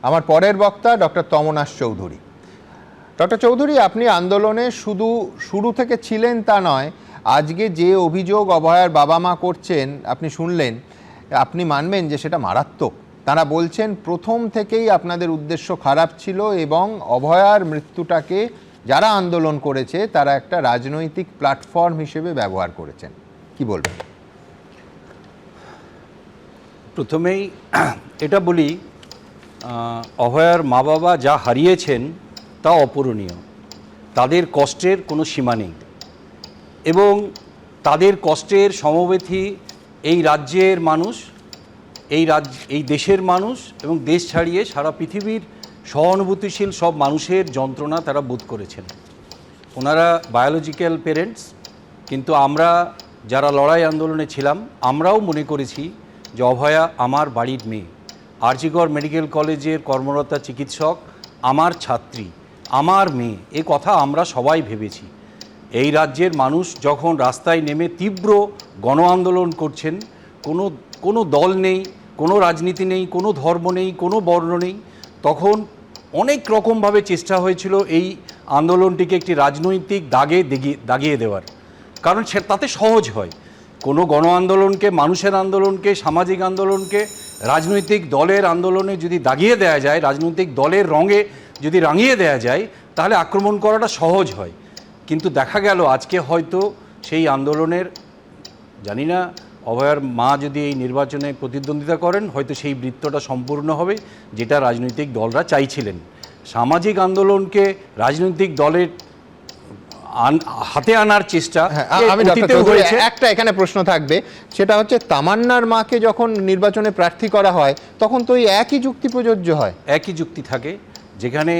আমার পরের বক্তা ডক্টর তমনাশ চৌধুরী। ডক্টর চৌধুরী, আপনি আন্দোলনে শুধু শুরু থেকে ছিলেন তা নয়, আজকে যে অভিযোগ অভয়ার বাবা মা করছেন আপনি শুনলেন, আপনি মানবেন যে সেটা মারাত্মক। তারা বলছেন প্রথম থেকেই আপনাদের উদ্দেশ্য খারাপ ছিল এবং অভয়ার মৃত্যুটাকে যারা আন্দোলন করেছে তারা একটা রাজনৈতিক প্ল্যাটফর্ম হিসেবে ব্যবহার করেছেন। কি বলবেন? প্রথমেই এটা বলি, অভয়ার মা বাবা যা হারিয়েছেন তা অপূরণীয়। তাদের কষ্টের কোনো সীমা নেই এবং তাদের কষ্টের সমব্যথী এই রাজ্যের মানুষ, এই দেশের মানুষ এবং দেশ ছাড়িয়ে সারা পৃথিবীর সহানুভূতিশীল সব মানুষের যন্ত্রণা তারা বোধ করেছেন। ওনারা বায়োলজিক্যাল পেরেন্টস, কিন্তু আমরা যারা লড়াই আন্দোলনে ছিলাম আমরাও মনে করেছি যে অভয়া আমার বাড়ির মেয়ে, আরজিকর মেডিকেল কলেজের কর্মরতা চিকিৎসক আমার ছাত্রী, আমার মেয়ে, এ কথা আমরা সবাই ভেবেছি। এই রাজ্যের মানুষ যখন রাস্তায় নেমে তীব্র গণ আন্দোলন করছেন, কোনো দল নেই, কোনো রাজনীতি নেই, কোনো ধর্ম নেই, কোনো বর্ণ নেই, তখন অনেক রকমভাবে চেষ্টা হয়েছিল এই আন্দোলনটিকে একটি রাজনৈতিক দাগিয়ে দেওয়ার, কারণ তাতে সহজ হয়। কোনো গণ আন্দোলনকে, মানুষের আন্দোলনকে, সামাজিক আন্দোলনকে রাজনৈতিক দলের আন্দোলনে যদি দাগিয়ে দেওয়া যায়, রাজনৈতিক দলের রঙে যদি রাঙিয়ে দেওয়া যায়, তাহলে আক্রমণ করাটা সহজ হয়। কিন্তু দেখা গেল আজকে হয়তো সেই আন্দোলনের, জানি না, অভয়ার মা যদি এই নির্বাচনে প্রতিদ্বন্দ্বিতা করেন হয়তো সেই বৃত্তটা সম্পূর্ণ হবে যেটা রাজনৈতিক দলরা চাইছিলেন। সামাজিক আন্দোলনকে রাজনৈতিক দলের হাতে আনার চেষ্টা একটা এখানে প্রশ্ন থাকবে, সেটা হচ্ছে তামান্নার মাকে যখন নির্বাচনে প্রার্থী করা হয় তখন তো এই একই যুক্তি প্রযোজ্য হয়। একই যুক্তি থাকে, যেখানে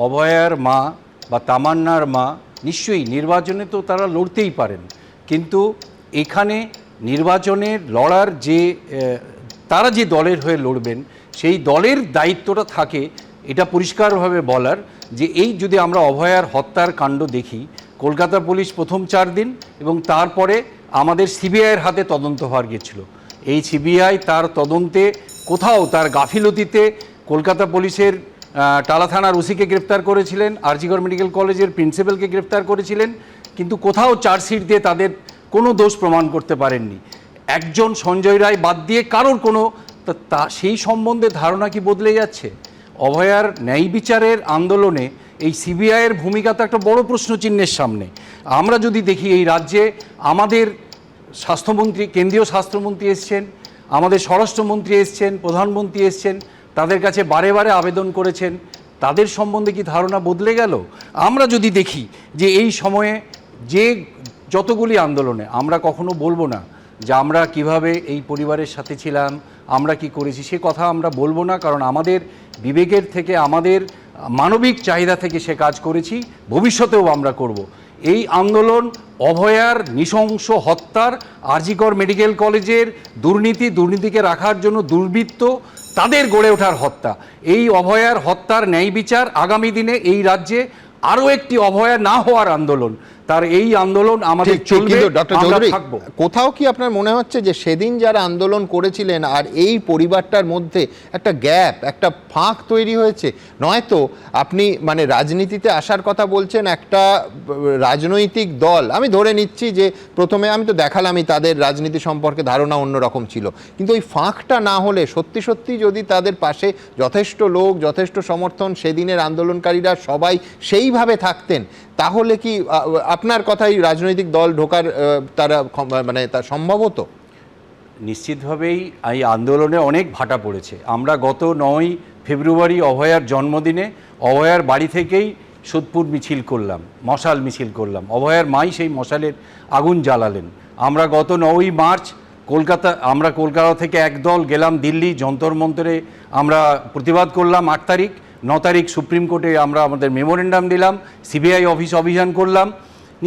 অভয়ার মা বা তামান্নার মা নিশ্চয়ই নির্বাচনে তো তারা লড়তেই পারেন, কিন্তু এখানে নির্বাচনের লড়ার তারা যে দলের হয়ে লড়বেন সেই দলের দায়িত্বটা থাকে এটা পরিষ্কারভাবে বলার যে এই যদি আমরা অভয়ার হত্যার কাণ্ড দেখি, কলকাতা পুলিশ প্রথম 4 দিন এবং তারপরে আমাদের সিবিআইয়ের হাতে তদন্ত হওয়ার গিয়েছিল। এই সিবিআই তার তদন্তে কোথাও তার গাফিলতিতে কলকাতা পুলিশের টালা থানার ওসিকে গ্রেপ্তার করেছিলেন, আরজিকর মেডিকেল কলেজের প্রিন্সিপালকে গ্রেপ্তার করেছিলেন, কিন্তু কোথাও চার্জশিট দিয়ে তাদের কোনো দোষ প্রমাণ করতে পারেননি। একজন সঞ্জয় রায় বাদ দিয়ে কারোর কোনো সেই সম্বন্ধে ধারণা কি বদলে যাচ্ছে? অভয়ার ন্যায় বিচারের আন্দোলনে এই সিবিআইয়ের ভূমিকা তো একটা বড় প্রশ্নচিহ্নের সামনে। আমরা যদি দেখি এই রাজ্যে আমাদের স্বাস্থ্যমন্ত্রী, কেন্দ্রীয় স্বাস্থ্যমন্ত্রী এসছেন, আমাদের স্বরাষ্ট্রমন্ত্রী এসছেন, প্রধানমন্ত্রী এসছেন, তাদের কাছে বারে বারে আবেদন করেছেন, তাদের সম্বন্ধে কি ধারণা বদলে গেল? আমরা যদি দেখি যে এই সময়ে যে যতগুলি আন্দোলনে আমরা কখনো বলবো না যে আমরা কিভাবে এই পরিবারের সাথে ছিলাম, আমরা কি করেছি, সে কথা আমরা বলবো না, কারণ আমাদের বিবেকের থেকে, আমাদের মানবিক চাহিদা থেকে সে কাজ করেছি, ভবিষ্যতেও আমরা করব। এই আন্দোলন অভয়ার নৃশংস হত্যার, আরজিকর মেডিকেল কলেজের দুর্নীতিকে রাখার জন্য দুর্বৃত্ত তাদের গড়ে ওঠার হত্যা, এই অভয়ার হত্যার ন্যায় বিচার আগামী দিনে এই রাজ্যে আরও একটি অভয়া না হওয়ার আন্দোলন, তার এই আন্দোলন আমাদের চলবে। ডক্টর চৌধুরী, কোথাও কি আপনার মনে হচ্ছে যে সেদিন যারা আন্দোলন করেছিলেন আর এই পরিবারটার মধ্যে একটা গ্যাপ, একটা ফাঁক তৈরি হয়েছে? নয়তো আপনি মানে রাজনীতিতে আসার কথা বলছেন, একটা রাজনৈতিক দল, আমি ধরে নিচ্ছি যে প্রথমে আমি তো দেখালামই তাদের রাজনীতি সম্পর্কে ধারণা অন্যরকম ছিল, কিন্তু ওই ফাঁকটা না হলে সত্যি সত্যি যদি তাদের পাশে যথেষ্ট লোক, যথেষ্ট সমর্থন, সেদিনের আন্দোলনকারীরা সবাই সেইভাবে থাকতেন, তাহলে কি আপনার কথাই রাজনৈতিক দল ঢোকার তারা মানে তা সম্ভব হতো? নিশ্চিতভাবেই এই আন্দোলনে অনেক ভাটা পড়েছে। আমরা গত 9 ফেব্রুয়ারি অভয়ার জন্মদিনে অভয়ার বাড়ি থেকেই সোদপুর মিছিল করলাম, মশাল মিছিল করলাম, অভয়ার মাই সেই মশালের আগুন জ্বালালেন। আমরা গত 9ই মার্চ কলকাতা থেকে একদল গেলাম দিল্লি, যন্তর মন্তরে আমরা প্রতিবাদ করলাম। 8 তারিখ, 9 তারিখ সুপ্রিম কোর্টে আমরা আমাদের মেমোরেন্ডাম দিলাম, সিবিআই অফিস অভিযান করলাম।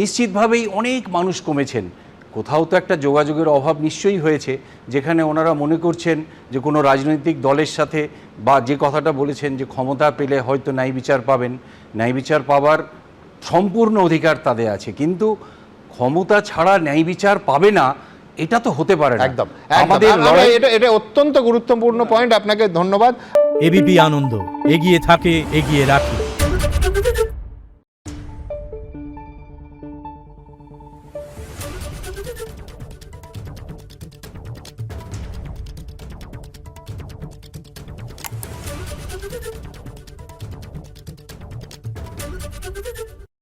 নিশ্চিতভাবেই অনেক মানুষ কমেছেন। কোথাও তো একটা যোগাযোগের অভাব নিশ্চয়ই হয়েছে, যেখানে ওনারা মনে করছেন যে কোনো রাজনৈতিক দলের সাথে, বা যে কথাটা বলেছেন যে ক্ষমতা পেলে হয়তো ন্যায় বিচার পাবেন, ন্যায় বিচার পাবার সম্পূর্ণ অধিকার তাদের আছে, কিন্তু ক্ষমতা ছাড়া ন্যায় বিচার পাবে না এটা তো হতে পারে না। একদম, আমাদের লড়াই, এটা অত্যন্ত গুরুত্বপূর্ণ পয়েন্ট, আপনাকে ধন্যবাদ। এবিপি আনন্দ, এগিয়ে থাকে, এগিয়ে রাখে।